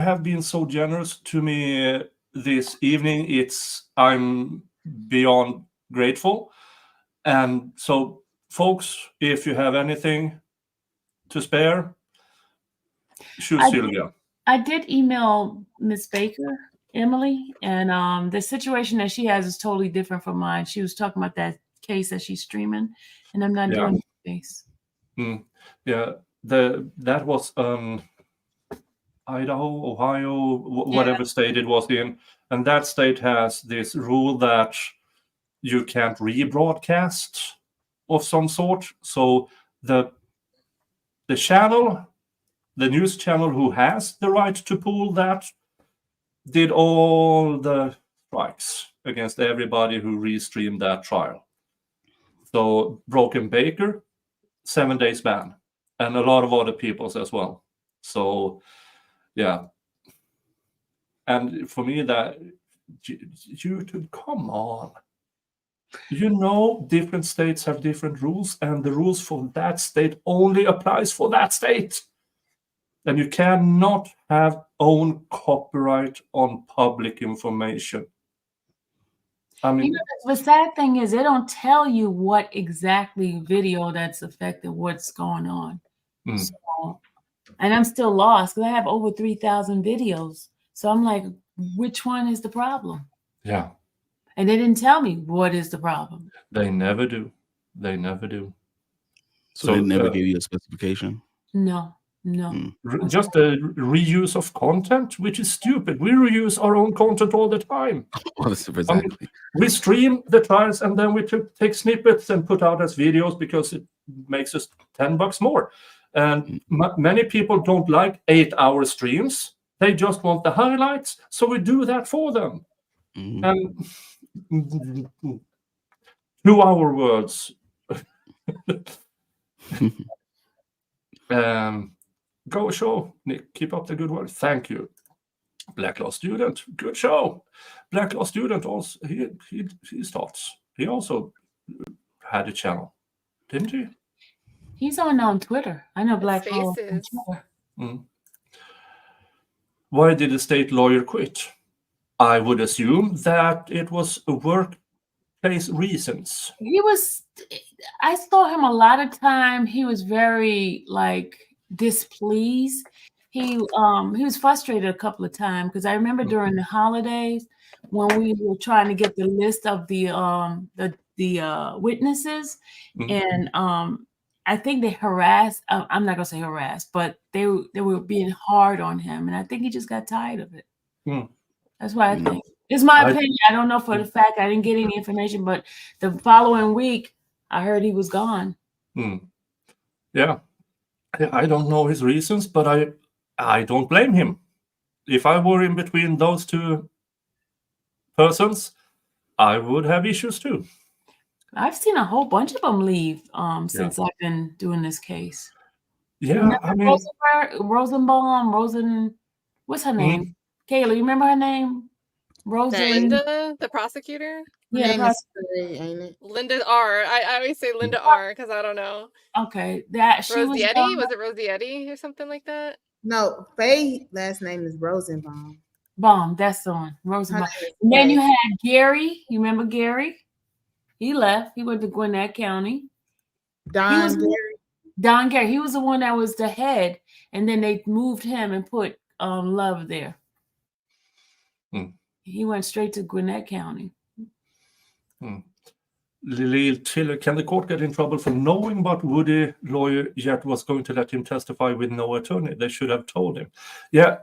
have been so generous to me this evening. I'm beyond grateful. And so, folks, if you have anything to spare, shoot Sylvia. I did email Miss Baker, Emily, and the situation that she has is totally different from mine. She was talking about that case that she's streaming, and I'm not doing the case. Yeah, that was Idaho, Ohio, whatever state it was in, and that state has this rule that you can't rebroadcast of some sort. So the channel, the news channel who has the right to pull that, did all the strikes against everybody who restreamed that trial. So Broken Baker, 7 days ban, and a lot of other people's as well. So yeah, and for me, that YouTube, come on. Different states have different rules, and the rules for that state only applies for that state. And you cannot have own copyright on public information. I mean, the sad thing is they don't tell you what exactly video that's affected what's going on. So, and I'm still lost because I have over 3,000 videos. So I'm like, which one is the problem? Yeah. And they didn't tell me what is the problem. They never do. They never do. So they never give you a specification? No. Just a reuse of content, which is stupid. We reuse our own content all the time. Exactly. We stream the trials and then we take snippets and put out as videos because it makes us $10 more. And many people don't like 8-hour streams. They just want the highlights. So we do that for them. And 2-hour words. Go show, Nick. Keep up the good work. Thank you. Black Law Student, good show. Black Law Student also he starts. He also had a channel, didn't he? He's on Twitter. I know Black Law on Twitter. Why did the state lawyer quit? I would assume that it was workplace reasons. I saw him a lot of time. He was very displeased. He was frustrated a couple of times because I remember during the holidays when we were trying to get the list of the witnesses, and I think they harassed. I'm not gonna say harassed, but they were being hard on him, and I think he just got tired of it. That's why I think. It's my opinion. I don't know for the fact. I didn't get any information, but the following week I heard he was gone. Yeah. I don't know his reasons, but I don't blame him. If I were in between those two persons, I would have issues too. I've seen a whole bunch of them leave since I've been doing this case. Yeah, I mean, Rosenbaum, what's her name? Kayla, you remember her name? Linda, the prosecutor? Yeah, Linda R. I always say Linda R. because I don't know. Okay, Rosietti? Was it Rosietti or something like that? No, Faye last name is Rosenbaum. That's the one, Rosenbaum. And then you had Gary. You remember Gary? He left. He went to Gwinnett County. Don Gary. He was the one that was the head, and then they moved him and put Love there. He went straight to Gwinnett County. Lily Tiller, can the court get in trouble for knowing what Woody lawyer yet was going to let him testify with no attorney? They should have told him. Yeah,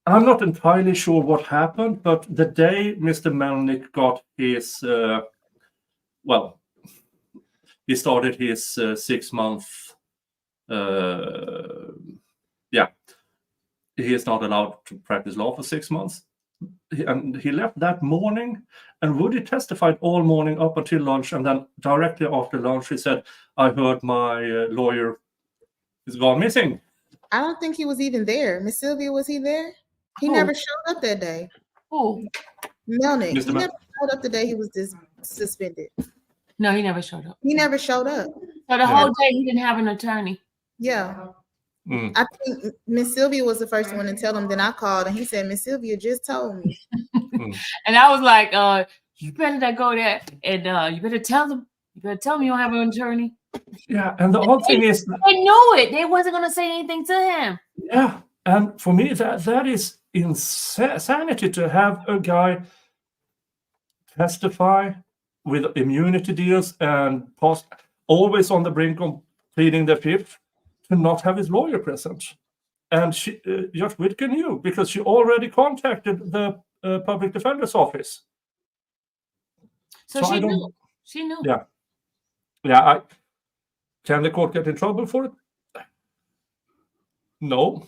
I'm not entirely sure what happened, but the day Mr. Melnick got his, he started his 6-month, he is not allowed to practice law for 6 months. And he left that morning, and Woody testified all morning up until lunch, and then directly after lunch he said, I heard my lawyer is gone missing. I don't think he was even there. Miss Sylvia, was he there? He never showed up that day. Melnick. He never showed up the day he was suspended. No, he never showed up. He never showed up. So the whole day he didn't have an attorney. Yeah. I think Miss Sylvia was the first one to tell him. Then I called and he said, Miss Sylvia just told me. And I was like, you better not go there, and you better tell them. You better tell them you don't have an attorney. Yeah, and the odd thing is, they knew it. They wasn't going to say anything to him. Yeah, and for me, that is insanity to have a guy testify with immunity deals and always on the brink of pleading the fifth, to not have his lawyer present. And Judge Whitaker knew because she already contacted the public defender's office. So she knew. She knew. Yeah. Can the court get in trouble for it? No.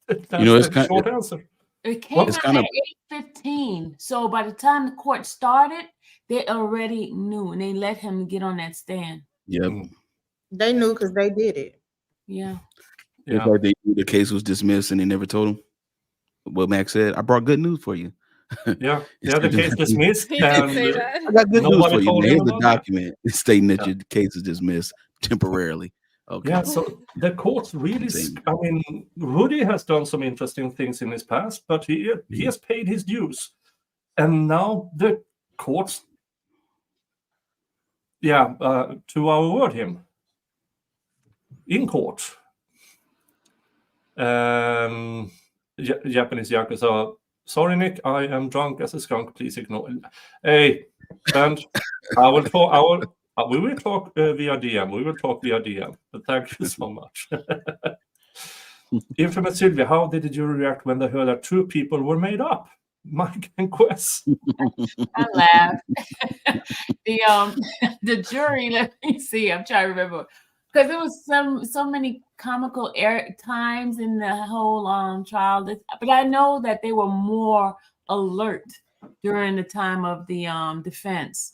That's the short answer. It came out at 8:15. So by the time the court started, they already knew, and they let him get on that stand. Yep. They knew because they did it. Yeah. It's like the case was dismissed and they never told him. What Max said, I brought good news for you. Yeah, the case dismissed. He did say that. I got good news for you. Here's a document stating that your case is dismissed temporarily. Okay. Yeah, so the courts really, I mean, Woody has done some interesting things in his past, but he has paid his dues. And now the courts, 2-hour word him in court. Japanese Yakuza, sorry, Nick, I am drunk as a skunk. Please ignore. Hey, and we will talk via DM. We will talk via DM. But thank you so much. Infamous Sylvia, how did the jury react when they heard that 2 people were made up? Mike and Quest. I laughed. The jury. Let me see. I'm trying to remember because there was so many comical times in the whole trial. But I know that they were more alert during the time of the defense.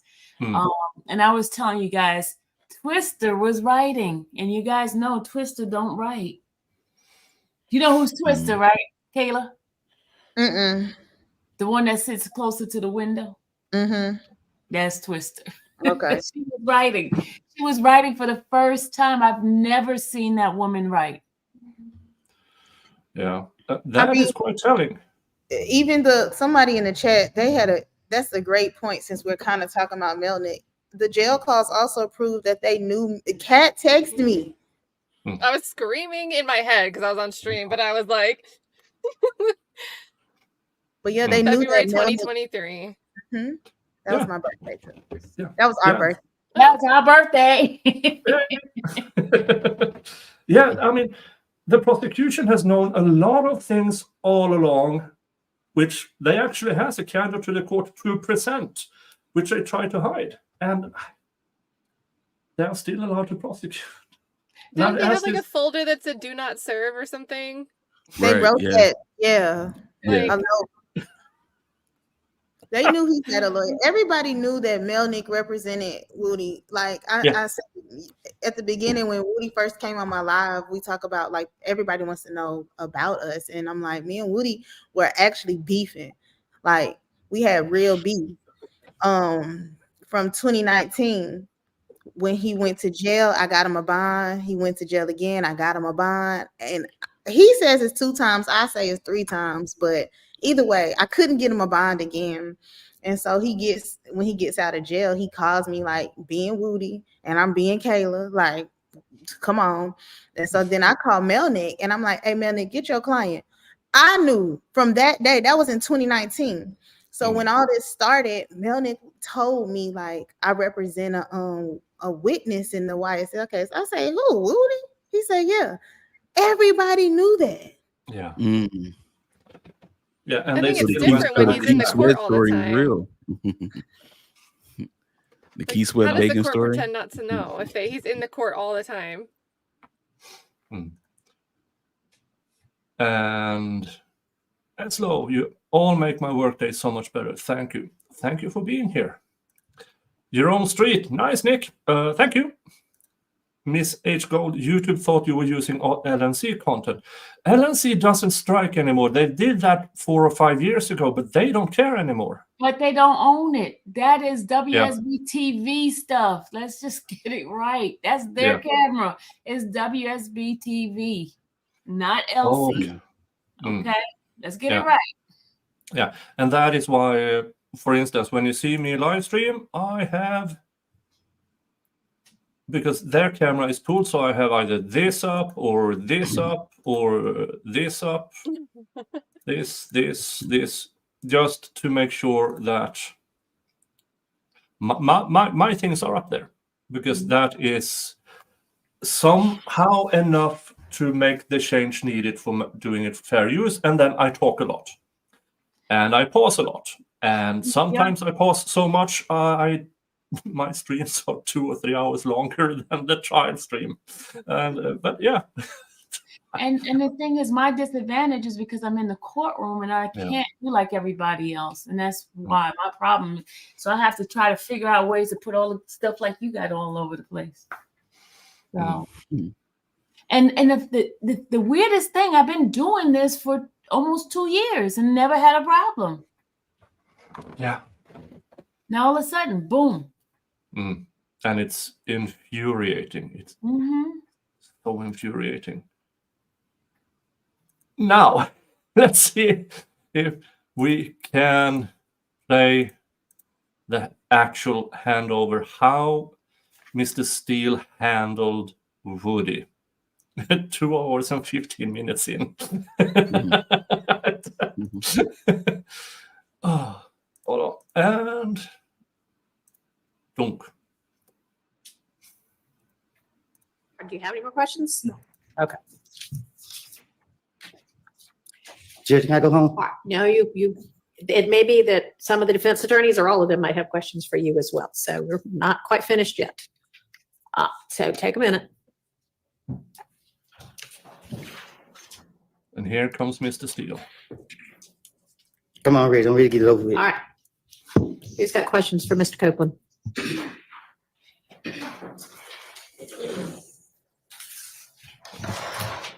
And I was telling you guys, Twister was writing, and you guys know Twister don't write. You know who's Twister, right, Kayla? The one that sits closer to the window. That's Twister. Okay. She was writing. She was writing for the first time. I've never seen that woman write. Yeah, that is quite telling. Even somebody in the chat, that's a great point since we're kind of talking about Melnick. The jail calls also proved that they knew. Katt texted me. I was screaming in my head because I was on stream, but I was like, but yeah, they knew February that 2023. That was my birthday. That was our birthday. That was our birthday. Yeah, I mean, the prosecution has known a lot of things all along, which they actually has a candor to the court to present, which they try to hide, and they are still allowed to prosecute. Don't they have like a folder that said "Do not serve" or something? They wrote that. Yeah. Like, I know. They knew he had a lawyer. Everybody knew that Melnick represented Woody. Like I said at the beginning when Woody first came on my live, we talk about like everybody wants to know about us, and I'm like, me and Woody were actually beefing. Like we had real beef. From 2019 when he went to jail, I got him a bond. He went to jail again, I got him a bond, and he says it's 2 times. I say it's 3 times, but either way, I couldn't get him a bond again. And so when he gets out of jail, he calls me like being Woody and I'm being Kayla, like, come on. And so then I call Melnick and I'm like, hey, Melnick, get your client. I knew from that day, that was in 2019. So when all this started, Melnick told me like, I represent a witness in the YSL case. I say, who, Woody? He said, yeah. Everybody knew that. Yeah. Yeah, and I think it's different when he's in the court all the time. Real. The Key Sweat bacon story. How does the court pretend not to know if he's in the court all the time? And Slow, you all make my workday so much better. Thank you. Thank you for being here. Your own street. Nice, Nick. Thank you. Miss H. Gold, YouTube thought you were using LNC content. LNC doesn't strike anymore. They did that 4 or 5 years ago, but they don't care anymore. But they don't own it. That is WSB TV stuff. Let's just get it right. That's their camera. It's WSB TV, not LC. Okay, let's get it right. Yeah, and that is why, for instance, when you see me live stream, I have, because their camera is pulled, so I have either this up or this up or this up, this, just to make sure that my things are up there, because that is somehow enough to make the change needed for doing it fair use. And then I talk a lot and I pause a lot, and sometimes I pause so much my streams are 2 or 3 hours longer than the trial stream. And but yeah. And the thing is, my disadvantage is because I'm in the courtroom and I can't do like everybody else, and that's why my problem. So I have to try to figure out ways to put all the stuff like you got all over the place. So, and the weirdest thing, I've been doing this for almost 2 years and never had a problem. Yeah. Now all of a sudden, boom. And it's infuriating. It's so infuriating. Now, let's see if we can play the actual handover, how Mr. Steele handled Woody. 2 hours and 15 minutes in. Oh, hold on. And dunk. Do you have any more questions? No. Okay. Judge, can I go home? All right. No, you. It may be that some of the defense attorneys or all of them might have questions for you as well. So we're not quite finished yet. So take a minute. And here comes Mr. Steele. Come on, Rich. I'm ready to get it over with. All right. Who's got questions for Mr. Copeland?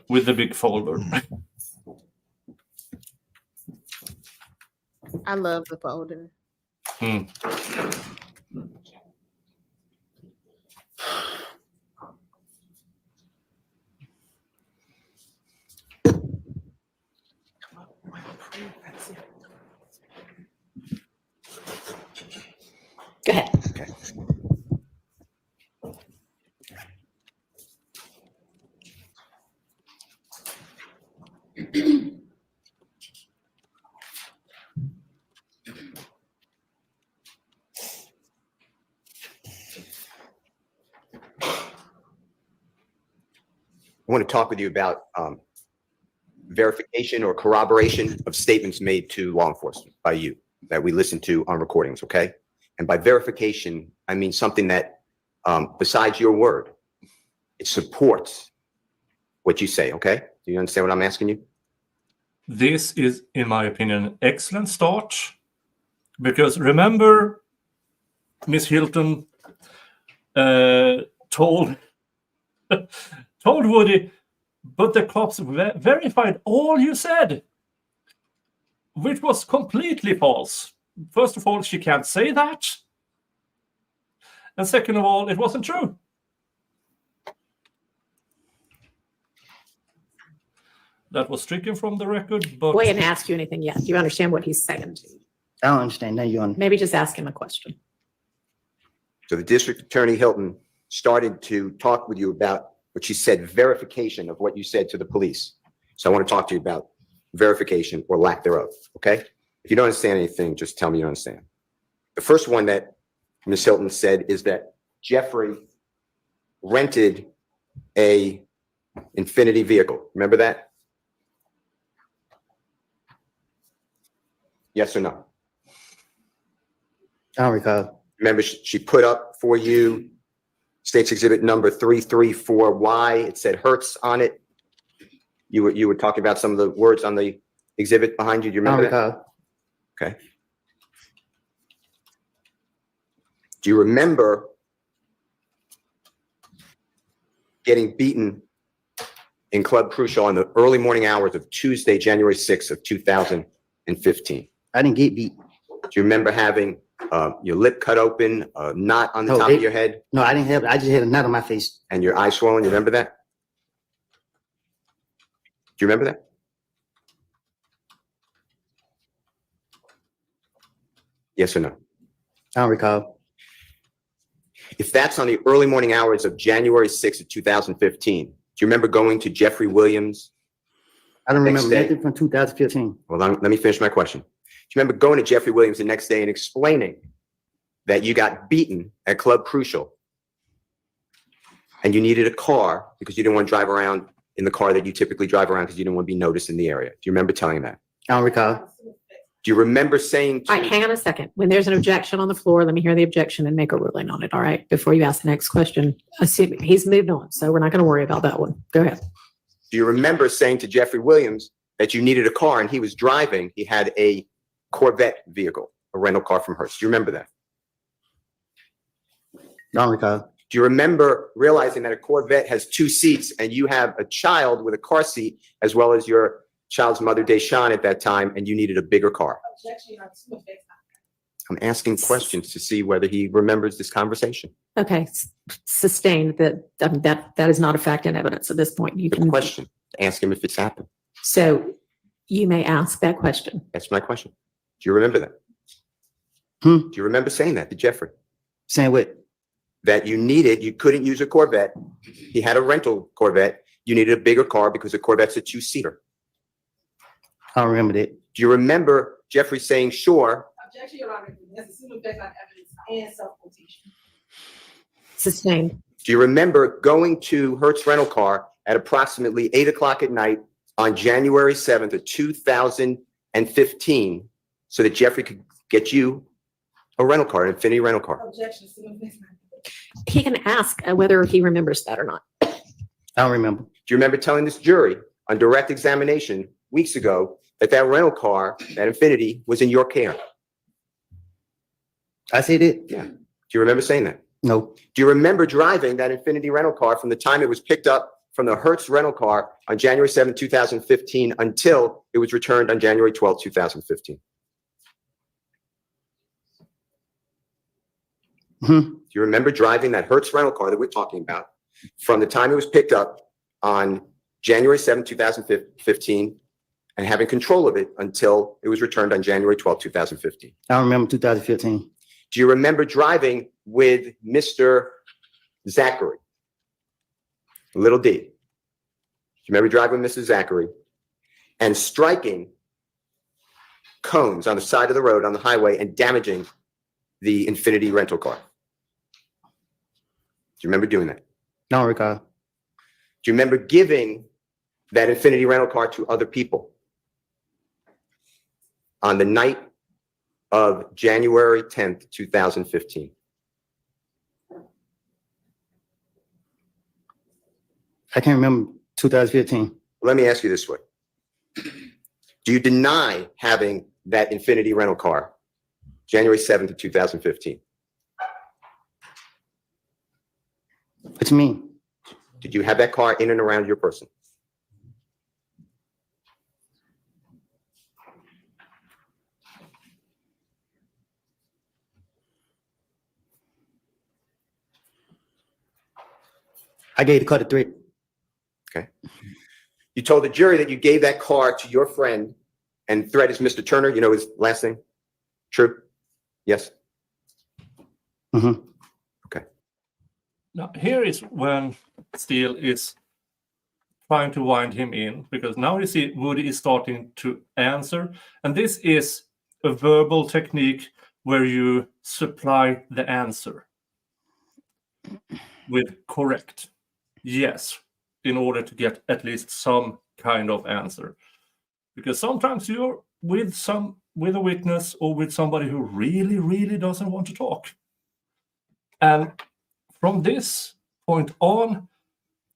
With the big folder. I love the folder. Go ahead. Okay. I want to talk with you about verification or corroboration of statements made to law enforcement by you that we listen to on recordings, okay? And by verification, I mean something that, besides your word, it supports what you say, okay? Do you understand what I'm asking you? This is, in my opinion, an excellent start, because remember, Miss Hilton told Woody, but the cops verified all you said, which was completely false. First of all, she can't say that. And second of all, it wasn't true. That was stricken from the record, but... We didn't ask you anything yet. Do you understand what he's saying? I don't understand. Now you on. Maybe just ask him a question. So the district attorney Hilton started to talk with you about what she said, verification of what you said to the police. So I want to talk to you about verification or lack thereof, okay? If you don't understand anything, just tell me you don't understand. The first one that Ms. Hilton said is that Jeffrey rented a Infinity vehicle. Remember that? Yes or no? I don't recall. Remember, she put up for you State's Exhibit number 334Y. It said Hertz on it. You were talking about some of the words on the exhibit behind you. Do you I don't remember that? recall. Okay. Do you remember getting beaten in Club Crucial in the early morning hours of Tuesday, January 6th of 2015? I didn't get beat. Do you remember having your lip cut open, a knot on the No, top of your head, No, I didn't have it. I just had a knot on my face. and your eye swollen? You remember that? Do you remember that? Yes or no? I don't recall. If that's on the early morning hours of January 6th of 2015, do you remember going to Jeffrey Williams? I don't Next remember day. nothing from 2015. Well, let me finish my question. Do you remember going to Jeffrey Williams the next day and explaining that you got beaten at Club Crucial and you needed a car because you didn't want to drive around in the car that you typically drive around because you didn't want to be noticed in the area? Do you remember telling that? I don't recall. Do you remember saying to All right, hang on a second. When there's an objection on the floor, let me hear the objection and make a ruling on it, all right? Before you ask the next question. Assuming he's moved on, so we're not going to worry about that one. Go ahead. Do you remember saying to Jeffrey Williams that you needed a car and he was driving, he had a Corvette vehicle, a rental car from Hertz? Do you remember that? I don't recall. Do you remember realizing that a Corvette has 2 seats and you have a child with a car seat as well as your child's mother, Deshawn, at that time, and you needed a bigger car? I'm asking questions to see whether he remembers this conversation. Okay, sustained that is not a fact and evidence at this point. You The can question, ask him if it's happened. So you may ask that question. That's my question. Do you remember that? Hmm? Do you remember saying that to Jeffrey? Saying what? That you couldn't use a Corvette. He had a rental Corvette. You needed a bigger car because a Corvette's a 2-seater. I don't remember that. Do you remember Jeffrey saying, sure? Objection, Your Honor. That's assumed based on evidence and self-quotation. Sustained. Do you remember going to Hertz Rental Car at approximately 8 o'clock at night on January 7th of 2015 so that Jeffrey could get you a rental car, an Infinity rental car? Objection, assumed based on He can ask whether he remembers that or not. I don't remember. Do you remember telling this jury on direct examination weeks ago that rental car, that Infinity, was in your care? I said it? Yeah. Do you remember saying that? No. Do you remember driving that Infinity rental car from the time it was picked up from the Hertz rental car on January 7, 2015 until it was returned on January 12, 2015? Hmm? Do you remember driving that Hertz rental car that we're talking about from the time it was picked up on January 7, 2015 and having control of it until it was returned on January 12, 2015? I don't remember 2015. Do you remember driving with Mr. Zachary? Little D. Do you remember driving with Mr. Zachary and striking cones on the side of the road on the highway and damaging the Infinity rental car? Do you remember doing that? I don't recall. Do you remember giving that Infinity rental car to other people on the night of January 10th, 2015? I can't remember 2015. Let me ask you this way. Do you deny having that Infinity rental car January 7th of 2015? What you mean? Did you have that car in and around your person? I gave the car to threat. Okay. You told the jury that you gave that car to your friend, and threat is Mr. Turner. You know his last name? True? Yes? Mm-hmm. Now, here is when Steele is trying to wind him in, because now you see Woody is starting to answer. And this is a verbal technique where you supply the answer with correct, yes, in order to get at least some kind of answer. Because sometimes you're with a witness or with somebody who really, really doesn't want to talk. And from this point on,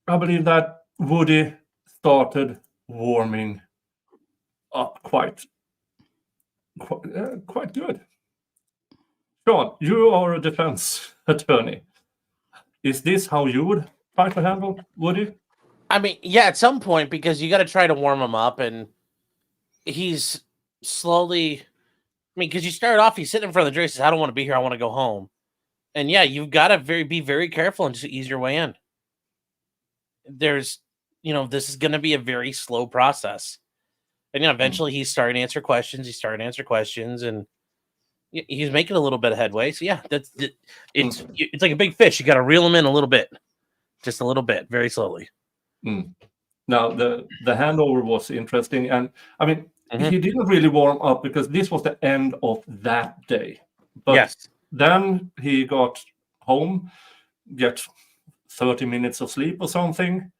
I believe that Woody started warming up quite good. Sean, you are a defense attorney. Is this how you would fine to handle, Woody? I mean, yeah, at some point, because you got to try to warm him up, and he's slowly. I mean, because you start off, he's sitting in front of the jury, says, "I don't want to be here. I want to go home." And yeah, you've got to be very careful and just ease your way in. There's, this is going to be a very slow process, and eventually he's starting to answer questions. He's starting to answer questions, and he's making a little bit of headway. So yeah, it's like a big fish. You got to reel him in a little bit, just a little bit, very slowly. Now the handover was interesting, and I mean he didn't really warm up because this was the end of that day. But yes. Then he got home, get 30 minutes of sleep or something,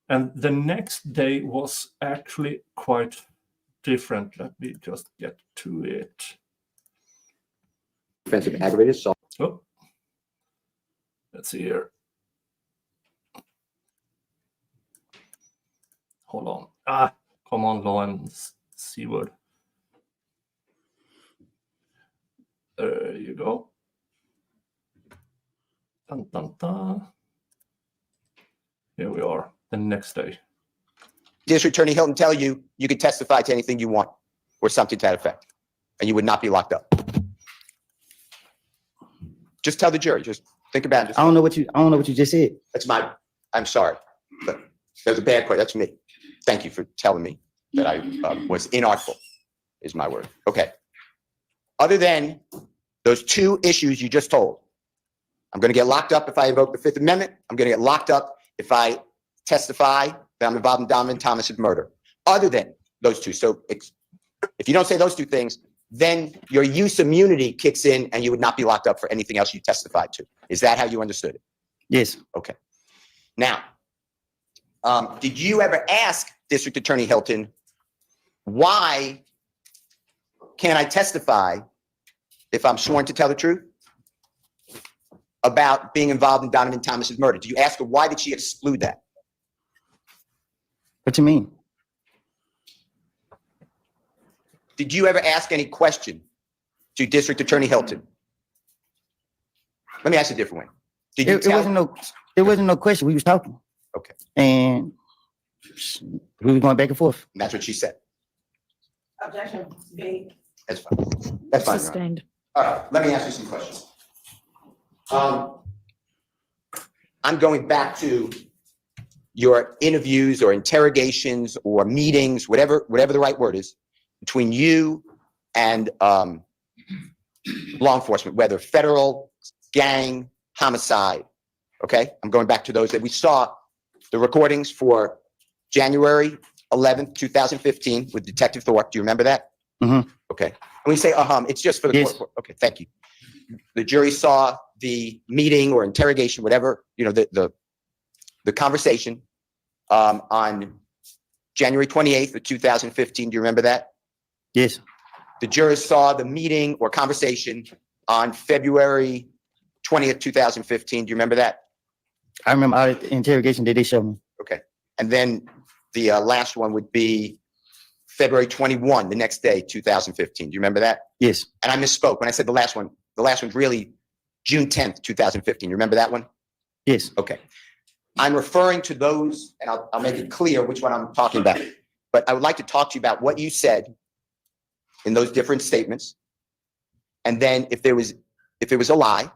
and the next day was actually quite different. Let me just get to it. Offensive aggravated assault. Oh, let's see here. Hold on. Come on, law and C word. There you go. Dun, dun, dun. Here we are, the next day. District Attorney Hilton tell you you could testify to anything you want or something to that effect, and you would not be locked up. Just tell the jury. Just think about it. I don't know what you just said. I'm sorry, but there's a bad question. That's me. Thank you for telling me that I was inartful, is my word. Okay. Other than those two issues you just told, I'm going to get locked up if I invoke the Fifth Amendment. I'm going to get locked up if I testify that I'm involved in Donovan Thomas's murder. Other than those two. So if you don't say those two things, then your use immunity kicks in and you would not be locked up for anything else you testified to. Is that how you understood it? Yes. Okay. Now, did you ever ask District Attorney Hilton, why can't I testify if I'm sworn to tell the truth about being involved in Donovan Thomas's murder? Do you ask her, why did she exclude that? What you mean? Did you ever ask any question to District Attorney Hilton? Let me ask you a different way. Did you There wasn't no question. We was talking. Okay. And we were going back and forth. And that's what she said. Objection made. That's fine. That's fine. Your Honor. Sustained. All right, let me ask you some questions. I'm going back to your interviews or interrogations or meetings, whatever the right word is, between you and law enforcement, whether federal, gang, homicide. Okay, I'm going back to those that we saw the recordings for January 11th, 2015 with Detective Thorpe. Do you remember that? Mm-hmm. Okay. When we say it's just for the Yes. court. Okay, thank you. The jury saw the meeting or interrogation, whatever, the conversation on January 28th of 2015. Do you remember that? Yes. The jurors saw the meeting or conversation on February 20th, 2015. Do you remember that? I remember all the interrogation that they showed me. Okay. And then the last one would be February 21, the next day, 2015. Do you remember that? Yes. And I misspoke when I said the last one. The last one's really June 10th, 2015. You remember that one? Yes. Okay. I'm referring to those, and I'll make it clear which one I'm talking about. But I would like to talk to you about what you said in those different statements. And then if it was a lie,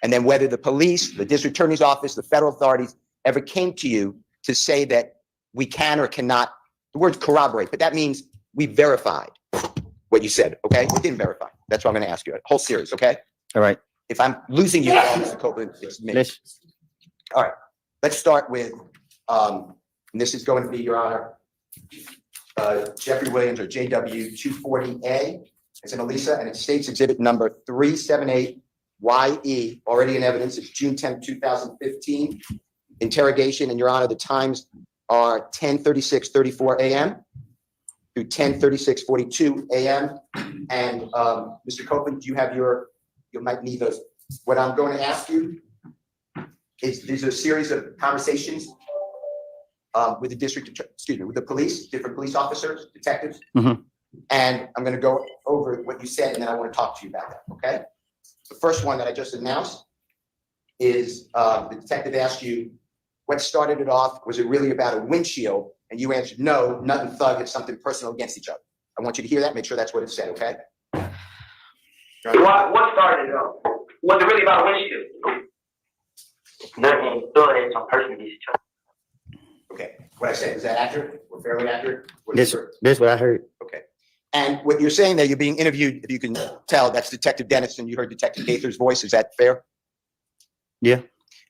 and then whether the police, the district attorney's office, the federal authorities ever came to you to say that we can or cannot, the word corroborate, but that means we verified what you said, okay? We didn't verify. That's what I'm going to ask you. A whole series, okay? All right. If I'm losing you, Mr. Copeland, it's me. All right. Let's start with, and this is going to be, Your Honor, Jeffrey Williams or JW 240A. It's an Elisa, and it states exhibit number 378YE, already in evidence. It's June 10, 2015. Interrogation, and Your Honor, the times are 10:36:34 a.m. through 10:36:42 a.m. And Mr. Copeland, do you have you might need those. What I'm going to ask you is these are a series of conversations with the with the police, different police officers, detectives. Mm-hmm. And I'm going to go over what you said, and then I want to talk to you about that, okay? The first one that I just announced is the detective asked you what started it off? Was it really about a windshield? And you answered, no, nothing thug, it's something personal against each other. I want you to hear that, make sure that's what it said, okay? What started it off? Was it really about a windshield? Nothing thug, it's some personal against each other. Okay, what I said, is that accurate? Or fairly accurate? This is what I heard. Okay. And what you're saying there, you're being interviewed, if you can tell, that's Detective Dennis, and you heard Detective Gaither's voice. Is that fair? Yeah.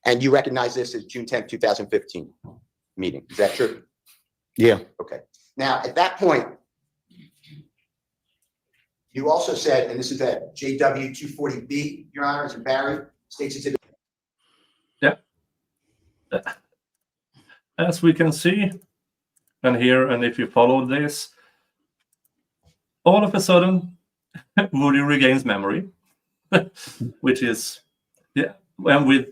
And you recognize this as June 10th, 2015 meeting. Is that true? Yeah. Okay. Now, at that point, you also said, and this is at JW 240B, Your Honor, as in Barry, states it's Yeah. As we can see and hear, and if you follow this, all of a sudden, Woody regains memory, which is, yeah, and with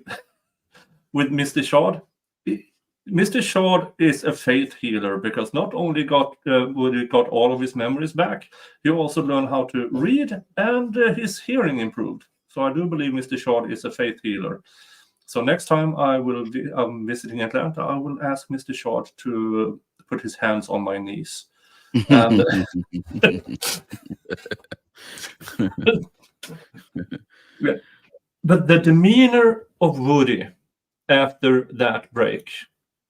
Mr. Shard, Mr. Shard is a faith healer because not only Woody got all of his memories back, he also learned how to read, and his hearing improved. So I do believe Mr. Shard is a faith healer. So next time I'm visiting Atlanta, I will ask Mr. Shard to put his hands on my knees. And, yeah. But the demeanor of Woody after that break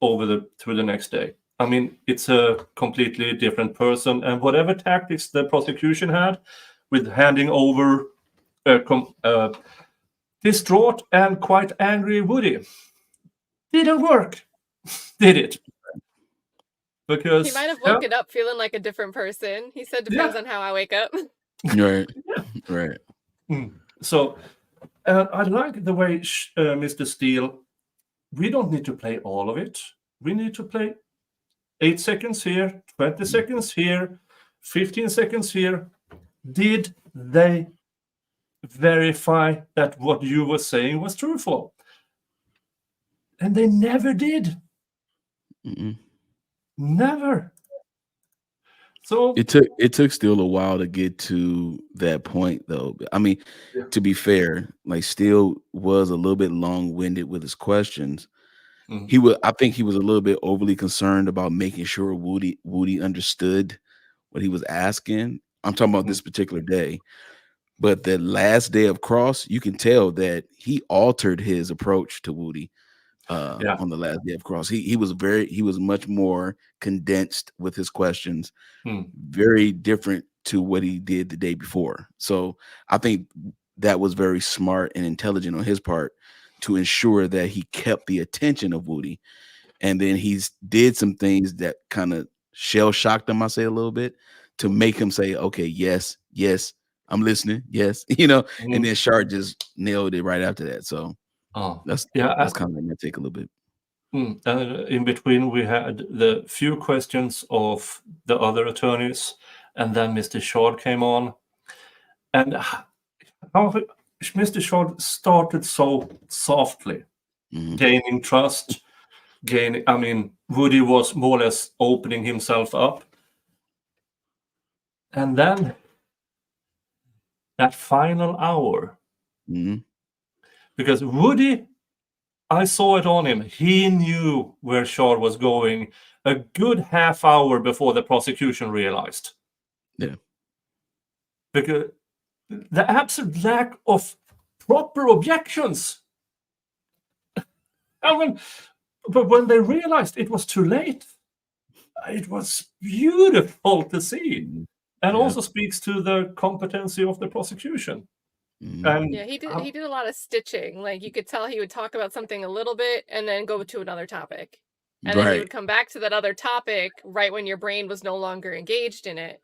through the next day, I mean, it's a completely different person. And whatever tactics the prosecution had with handing over distraught and quite angry Woody didn't work, did it? Because he might have woken up feeling like a different person. He said, depends on how I wake up. Right. Right. So I like the way Mr. Steele, we don't need to play all of it. We need to play 8 seconds here, 20 seconds here, 15 seconds here. Did they verify that what you were saying was truthful? And they never did. Never. So it took still a while to get to that point, though. I mean, to be fair, like Steele was a little bit long-winded with his questions. I think he was a little bit overly concerned about making sure Woody understood what he was asking. I'm talking about this particular day. But the last day of Cross, you can tell that he altered his approach to Woody on the last day of Cross. He was much more condensed with his questions, very different to what he did the day before. So I think that was very smart and intelligent on his part to ensure that he kept the attention of Woody. And then he's did some things that kind of shell shocked him, I say a little bit, to make him say, okay, yes, I'm listening. Yes. And then Shard just nailed it right after that. So that's kind of my take a little bit. In between, we had the few questions of the other attorneys, and then Mr. Shard came on. And how Mr. Shard started so softly, gaining trust, Woody was more or less opening himself up. And then that final hour, because Woody, I saw it on him. He knew where Shard was going a good half hour before the prosecution realized. Yeah. Because the absolute lack of proper objections. But when they realized it was too late, it was beautiful to see. And also speaks to the competency of the prosecution. And he did a lot of stitching. Like you could tell he would talk about something a little bit and then go to another topic. And then he would come back to that other topic right when your brain was no longer engaged in it.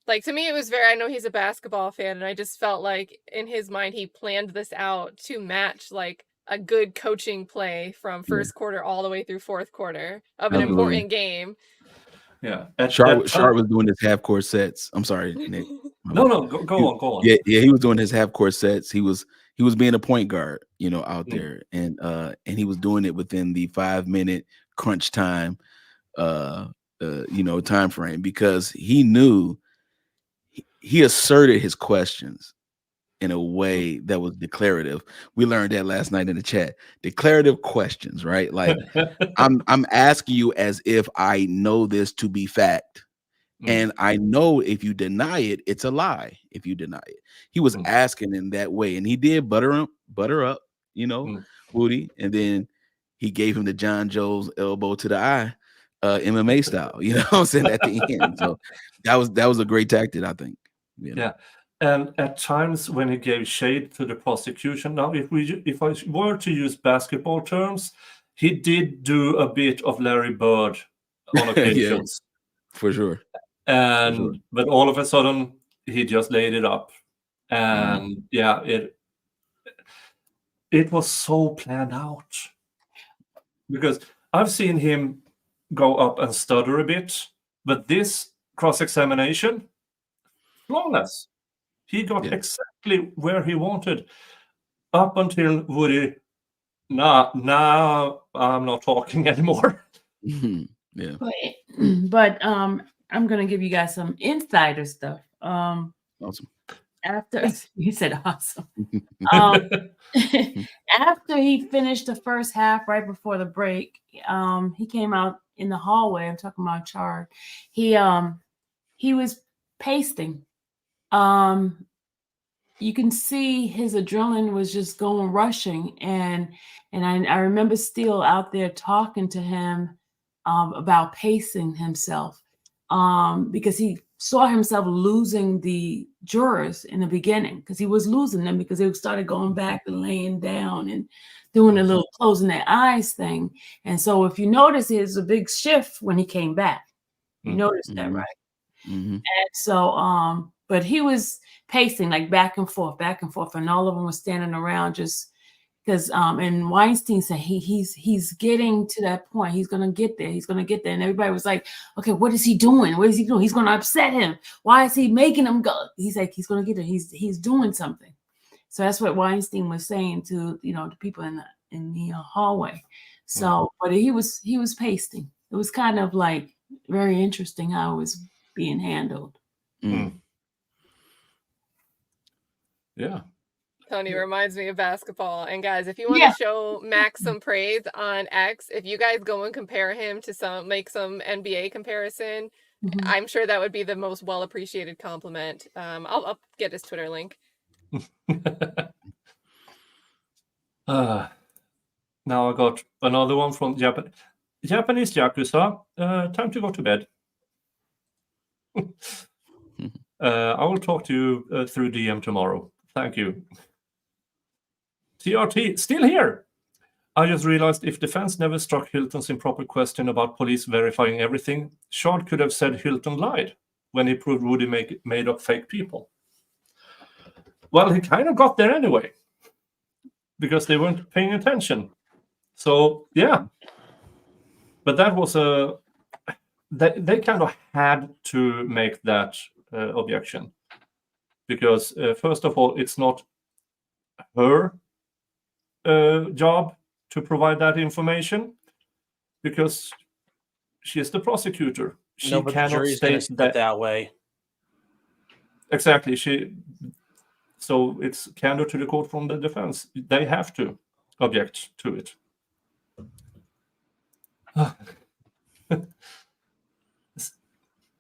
Like to me, it was I know he's a basketball fan, and I just felt like in his mind, he planned this out to match like a good coaching play from first quarter all the way through fourth quarter of an important game. Yeah. Shard was doing his half-court sets. I'm sorry, Nick. No, go on. Yeah, he was doing his half-court sets. He was being a point guard, out there, and he was doing it within the 5-minute crunch time, time frame, because he knew he asserted his questions. in a way that was declarative. We learned that last night in the chat. Declarative questions, right? Like I'm asking you as if I know this to be fact. And I know if you deny it, it's a lie. If you deny it, he was asking in that way, and he did butter up, Woody, and then he gave him the John Joe's elbow to the eye, MMA style. You know what I'm saying, at the end. So that was a great tactic, I think. Yeah, and at times when he gave shade to the prosecution. Now, if I were to use basketball terms, he did do a bit of Larry Bird on occasions, for sure. But all of a sudden he just laid it up, and it was so planned out, because I've seen him go up and stutter a bit, but this cross-examination, flawless. He got exactly where he wanted, up until Woody, nah, I'm not talking anymore. Yeah. But I'm gonna give you guys some insider stuff. Awesome. After he said awesome. After he finished the first half, right before the break, he came out in the hallway. I'm talking about Chard. He was pasting. You can see his adrenaline was just going rushing, and I remember Steele out there talking to him about pacing himself, because he saw himself losing the jurors in the beginning, because he was losing them because they started going back and laying down and doing a little closing their eyes thing. And so if you notice, there's a big shift when he came back. You noticed that, right? And so, but he was pacing like back and forth, and all of them were standing around just because. And Weinstein said he's getting to that point. He's gonna get there. And everybody was like, "Okay, what is he doing? What is he doing? He's gonna upset him. Why is he making him go?" He's like, "He's gonna get there. He's doing something." So that's what Weinstein was saying to the people in the hallway. So, but he was pacing. It was kind of like very interesting how it was being handled. Yeah. Tony reminds me of basketball. And guys, if you want to show Max some praise on X, if you guys go and compare him to make some NBA comparison, I'm sure that would be the most well appreciated compliment. I'll get his Twitter link. Now I got another one from Japanese Yakuza. Time to go to bed. I will talk to you through DM tomorrow. Thank you. TRT, still here. I just realized if defense never struck Hilton's improper question about police verifying everything, Shard could have said Hilton lied when he proved Woody made up fake people. Well, he kind of got there anyway, because they weren't paying attention. So, yeah. But that was they kind of had to make that objection. Because, first of all, it's not her job to provide that information, because she is the prosecutor. She but cannot the jury's state that way. Exactly. So it's candor to the court from the defense. They have to object to it.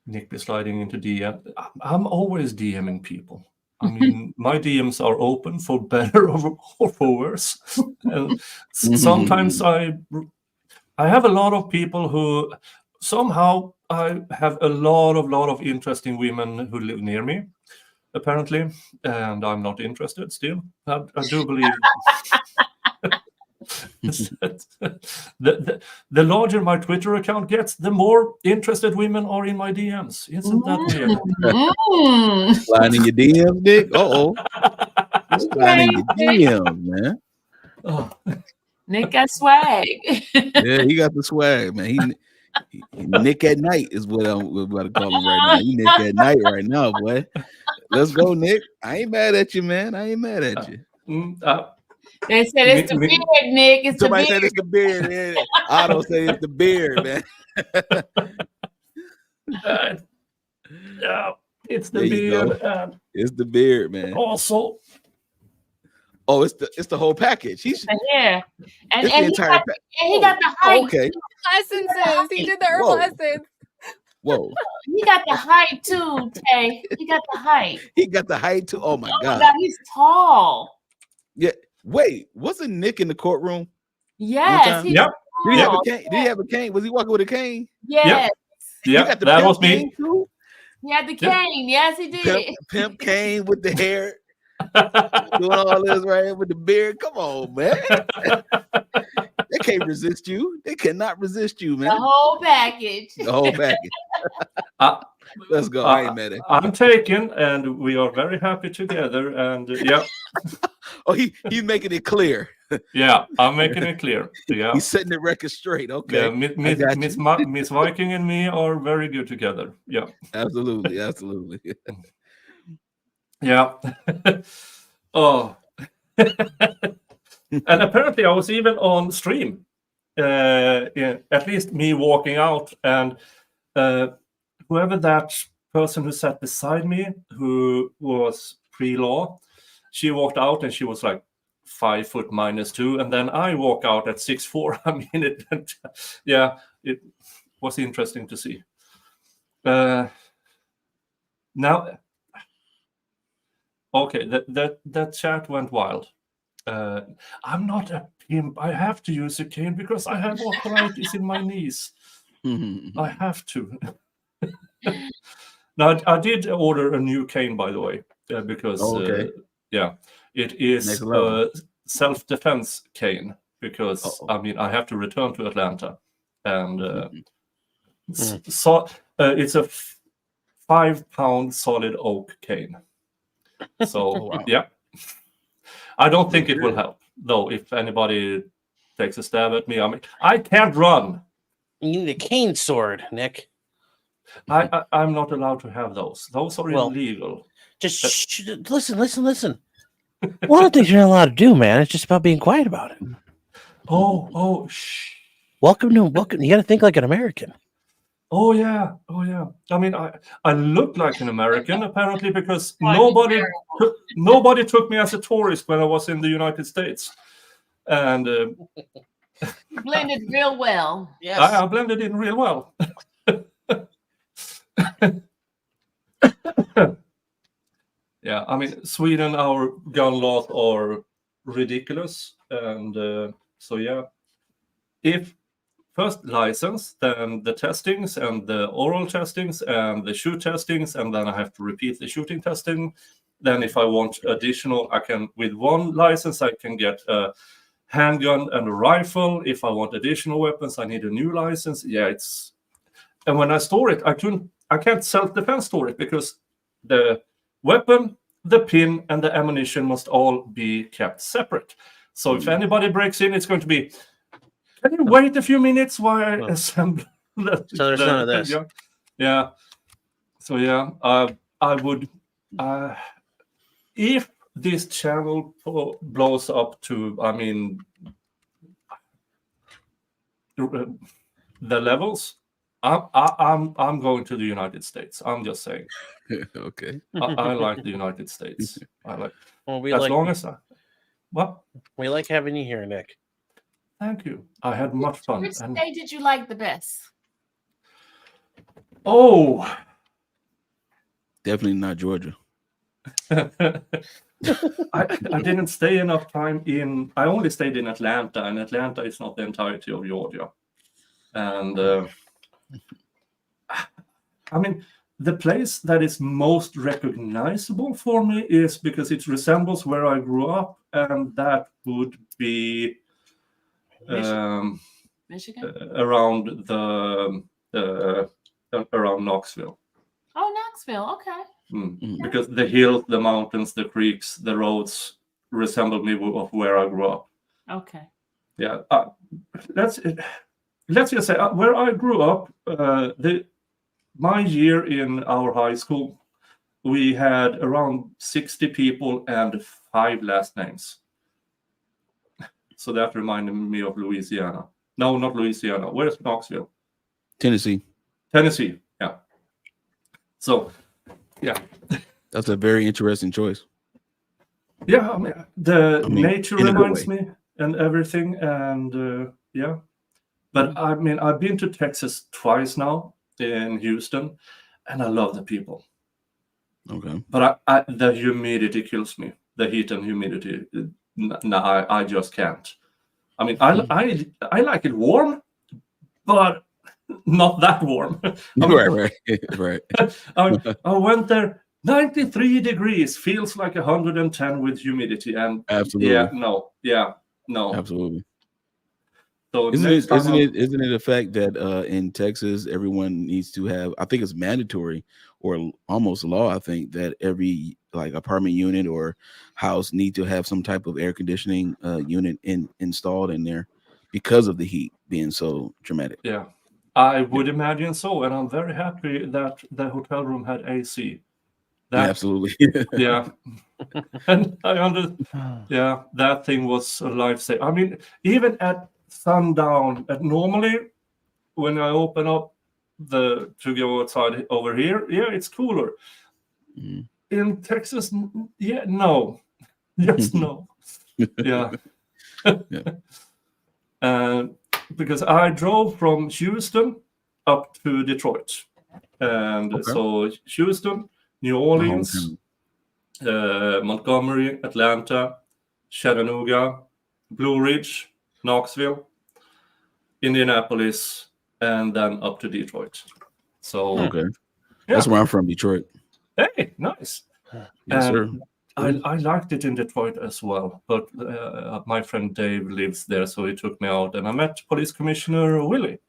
Nick be sliding into DM. I'm always DMing people. I mean, my DMs are open for better or for worse. And sometimes I have a lot of people who somehow I have a lot of interesting women who live near me, apparently, and I'm not interested still. I do believe the larger my Twitter account gets, the more interested women are in my DMs. Isn't that weird? Sliding in your DMs, Nick? Sliding in your DMs, man. Oh. Nick got swag. Yeah, he got the swag, man. He Nick at night is what we're about to call him right now. He Nick at night right now, boy. Let's go, Nick. I ain't mad at you, man. I ain't mad at you. They said it's the beard, Nick. It's somebody the beard. said it's the beard. Man. Otto said it's the beard, man. Yeah, it's the beard. It's the beard, man. Also, Oh, it's the whole package. He's yeah, and it's the entire he got the height. okay. Essences. He did the herbal Whoa. essence. Whoa. He got the height too, Tay. He got the height. He got the height too. Oh my God. He's tall. Yeah. Wait, wasn't Nick in the courtroom? Yes. He's Yep. Did he have a tall. cane? Did he have a cane? Was he walking with a cane? Yes. Yeah, got the that pimp was me. cane too? He had the cane. Yes, he did. Pimp cane with the hair. Doing all this right here with the beard. Come on, man. They can't resist you. They cannot resist you, man. The whole package. The whole package. Let's go. I ain't mad at you. I'm taken, and we are very happy together. And yeah. Oh, he's making it clear. Yeah, I'm making it clear. Yeah. He's setting the record straight. Okay. Yeah, Miss Viking and me are very good together. Yeah. Absolutely. Absolutely. Yeah. Oh. And apparently I was even on stream. At least me walking out, and whoever that person who sat beside me, who was pre-law, she walked out and she was like 5 foot -2, and then I walk out at 6'4". I mean, it was interesting to see. Now, okay, that chat went wild. I'm not a pimp. I have to use a cane because I have arthritis in my knees. I have to. Now, I did order a new cane, by the way, because it is a self-defense cane because I mean I have to return to Atlanta, and so it's a 5-pound solid oak cane. So yeah. I don't think it will help, though, if anybody takes a stab at me. I mean, I can't run. You need a cane sword, Nick. I'm not allowed to have those. Those are illegal. Just listen. One of the things you're not allowed to do, man, it's just about being quiet about it. Shh. Welcome. You got to think like an American. Oh yeah. I mean, I look like an American apparently because nobody took me as a tourist when I was in the United States, and You blended real well. Yes, I blended in real well. Yeah, I mean, Sweden, our gun laws are ridiculous, and so yeah, if first license, then the testings and the oral testings and the shoot testings, and then I have to repeat the shooting testing. Then if I want additional, I can, with one license, I can get a handgun and a rifle. If I want additional weapons, I need a new license. Yeah, and when I store it, I can't self-defense store it because the weapon, the pin, and the ammunition must all be kept separate. So if anybody breaks in, it's going to be, can you wait a few minutes while I assemble? So there's none of this. Yeah. So yeah, I would, if this channel blows up to, I mean, the levels, I'm going to the United States. I'm just saying. Okay. I like the United States. I like. Well, we like having you here, Nick. Thank you. I had much fun. Which state did you like the best? Oh, definitely not Georgia. I didn't stay enough time in. I only stayed in Atlanta, and Atlanta is not the entirety of Georgia. And I mean, the place that is most recognizable for me is because it resembles where I grew up, and that would be Michigan? Around around Knoxville. Oh, Knoxville. Okay. Because the hills, the mountains, the creeks, the roads resemble me of where I grew up. Okay. Yeah. Let's just say where I grew up. My year in our high school, we had around 60 people and 5 last names. So that reminded me of Louisiana. No, not Louisiana. Where's Knoxville? Tennessee. Yeah. So, yeah. That's a very interesting choice. Yeah, I mean, nature in a good reminds way. me and everything, and yeah. But I mean, I've been to Texas twice now in Houston, and I love the people. Okay. But the humidity kills me. The heat and humidity. No, I just can't. I mean, I like it warm, but not that warm. I mean, right. I went there. 93 degrees feels like 110 with humidity, and Absolutely. No. Absolutely. So Isn't next time it a fact that in Texas everyone needs to have, I think it's mandatory or almost law, I think, that every like apartment unit or house need to have some type of air conditioning unit installed in there because of the heat being so dramatic. Yeah, I would imagine so, and I'm very happy that the hotel room had AC. Absolutely. Yeah, and yeah, that thing was a lifesaver. I mean, even at sundown, normally when I open up to go outside over here, yeah, it's cooler. In Texas, yeah, no, just no. Yeah. Because I drove from Houston up to Detroit, and so Houston, New Orleans, Montgomery, Atlanta, Chattanooga, Blue Ridge, Knoxville, Indianapolis, and then up to Detroit. So that's where I'm from, Detroit. Hey, nice. Yes, sir. I liked it in Detroit as well, but my friend Dave lives there, so he took me out, and I met Police Commissioner Willie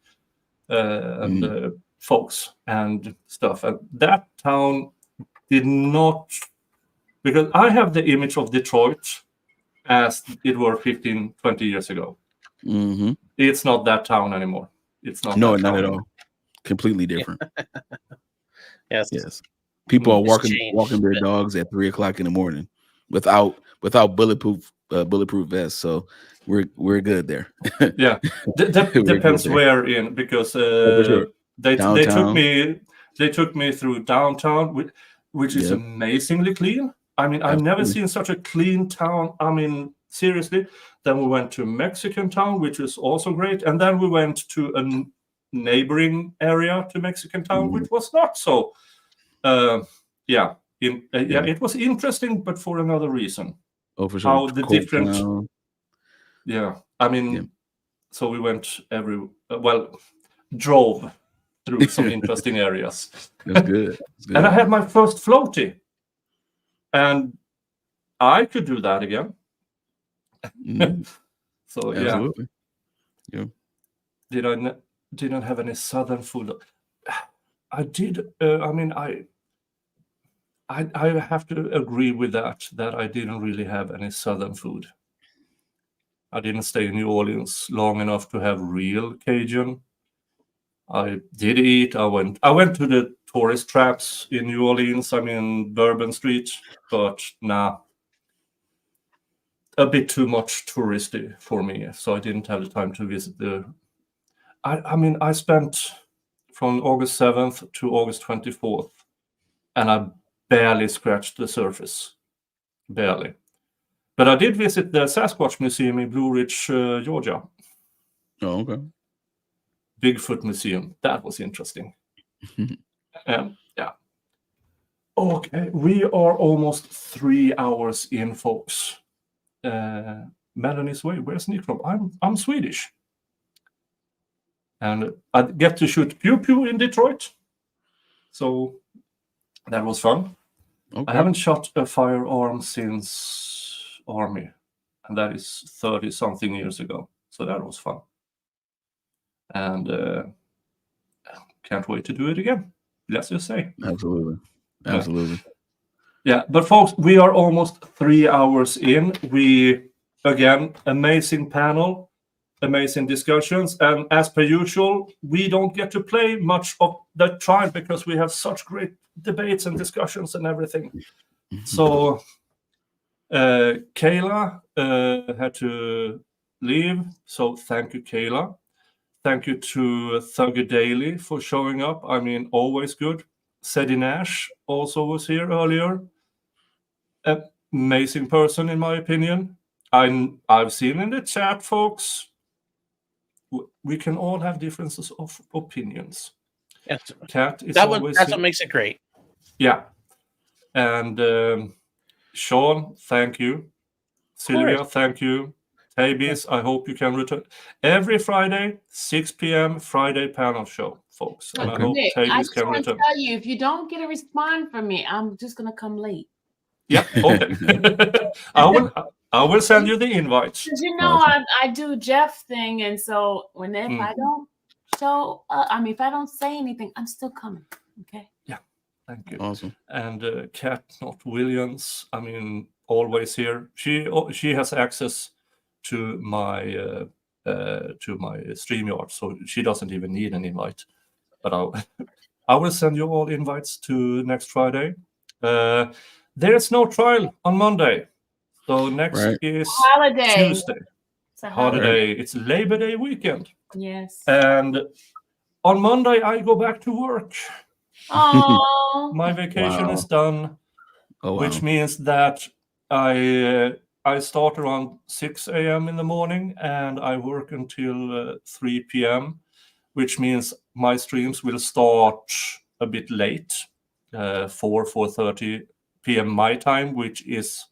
and folks and stuff. And that town did not, because I have the image of Detroit as it were 15, 20 years ago. Mm-hmm. It's not that town anymore. It's not. No, not at all. Completely different. Yes. People are walking their dogs at 3:00 in the morning without bulletproof vests. So we're good there. Yeah, depends where in, because they took me through downtown, which is amazingly clean. I mean, I've never seen such a clean town. I mean, seriously. Then we went to Mexican town, which is also great, and then we went to a neighboring area to Mexican town, which was not so. It was interesting, but for another reason. Oh, for sure. How the different. Yeah, I mean, so we went drove through some interesting areas. That's good. And I had my first floaty, and I could do that again. So absolutely. Yeah. Did I have any southern food? I did. I mean, I have to agree with that I didn't really have any southern food. I didn't stay in New Orleans long enough to have real Cajun. I did eat. I went to the tourist traps in New Orleans. I mean, Bourbon Street, but nah, a bit too much touristy for me. So I didn't have the time to visit I mean, I spent from August 7th to August 24th, and I barely scratched the surface. Barely. But I did visit the Sasquatch Museum in Blue Ridge, Georgia. Oh, okay. Bigfoot Museum. That was interesting. Yeah. Okay, we are almost 3 hours in, folks. Melanie's way. Where's Nick from? I'm Swedish. And I get to shoot pew pew in Detroit. So that was fun. Okay. I haven't shot a firearm since Army, and that is 30-something years ago. So that was fun. And can't wait to do it again. Let's just say. Absolutely. Yeah, but folks, we are almost 3 hours in. Again, amazing panel. Amazing discussions, and as per usual, we don't get to play much of the trial because we have such great debates and discussions and everything. So Kayla had to leave, so thank you, Kayla. Thank you to Thugger Daily for showing up. I mean, always good. Sedi Nash also was here earlier. amazing person, in my opinion. I've seen in the chat, folks, we can all have differences of opinions. Yes. Katt is that's always what makes it great. Yeah. And Sean, thank you. Sylvia, thank you. Tabis, I hope you can return. Every Friday, 6 p.m. Friday panel show, folks. And I hope Nick, Tabis I just can want to return. tell you, if you don't get a response from me, I'm just gonna come late. Yeah, okay. I will send you the invites. Because you know I do Jeff thing, and so if I don't show, if I don't say anything, I'm still coming. Okay. Yeah, thank you. Awesome. And Katt, not Williams. Always here. She has access to my StreamYard, so she doesn't even need an invite. But I will send you all invites to next Friday. There's no trial on Monday, so next is holiday. Tuesday. It's a holiday. It's Labor Day weekend. Yes. And on Monday I go back to work. Oh. My vacation is done, which means that I start around 6 a.m. in the morning and I work until 3 p.m., which means my streams will start a bit late, 4:30 p.m. my time, which is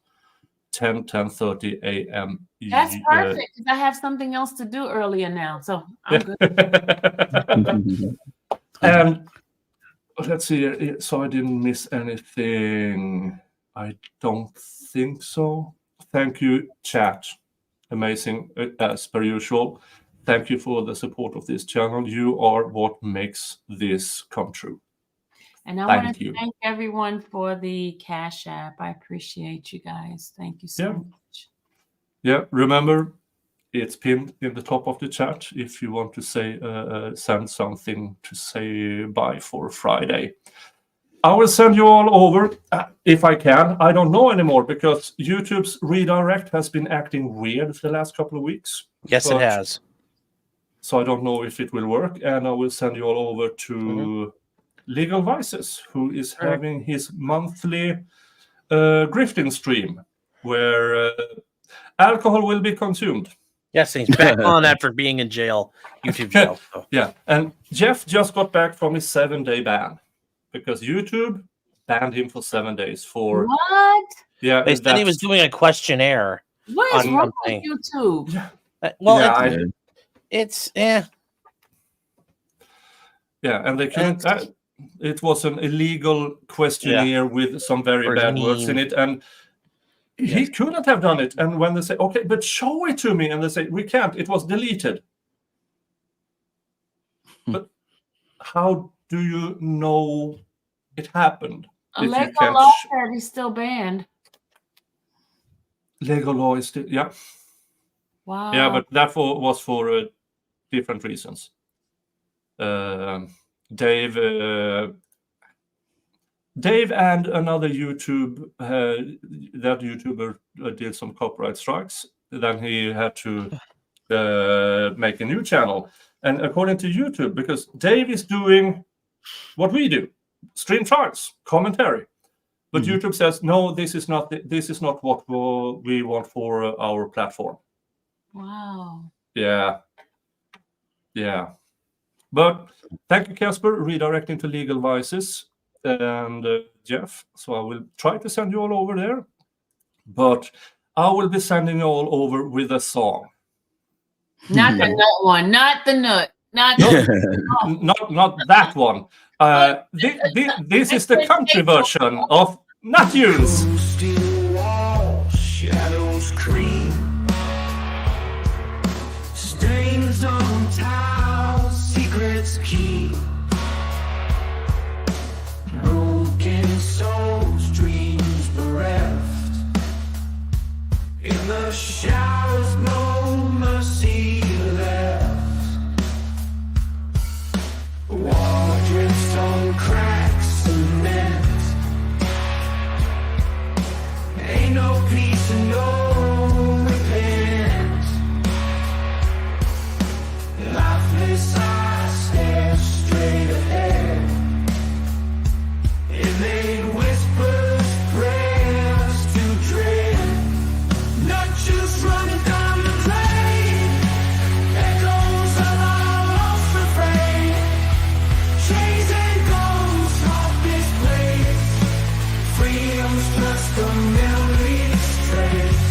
10:30 a.m. That's perfect because I have something else to do earlier now, so I'm good. And let's see, so I didn't miss anything. I don't think so. Thank you, chat. Amazing, as per usual. Thank you for the support of this channel. You are what makes this come true. And I want to thank everyone for the Cash App. I appreciate you guys. Thank you so much. Yeah, remember, it's pinned in the top of the chat if you want to say send something to say bye for Friday. I will send you all over if I can. I don't know anymore because YouTube's redirect has been acting weird the last couple of weeks. Yes, it has. So I don't know if it will work, and I will send you all over to Legal Vices, who is having his monthly grifting stream where alcohol will be consumed. Yes, he's back on after being in jail, YouTube jail. So. Yeah, and Jeff just got back from his 7-day ban because YouTube banned him for 7 days for what? Yeah, they said he was doing a questionnaire. What is wrong with YouTube? Well, it's Yeah, and they couldn't. It was an illegal questionnaire with some very bad words in it, and he couldn't have done it. And when they say, "Okay, but show it to me," and they say, "We can't. It was deleted." But how do you know it happened? Legal law said he's still banned. Legal law is still, yeah. Wow. Yeah, but that was for different reasons. Dave and another that YouTuber did some copyright strikes. Then he had to make a new channel. And according to YouTube, because Dave is doing what we do, stream trials, commentary. But YouTube says, no, this is not what we want for our platform. Wow. Yeah. But thank you, Casper, redirecting to Legal Vices and Jeff. So I will try to send you all over there. But I will be sending you all over with a song. Not the nut one. Not the nut. Not that one. This is the country version of Nut Tunes. Shadows creep, stains on tiles, secrets keep, broken souls, dreams bereft. In the showers, no mercy left. Water drips on cracks, cement. Ain't no peace and no repent. Lifeless eyes stare straight ahead. It made whispers, prayers to dread. freedom's just a memory straight.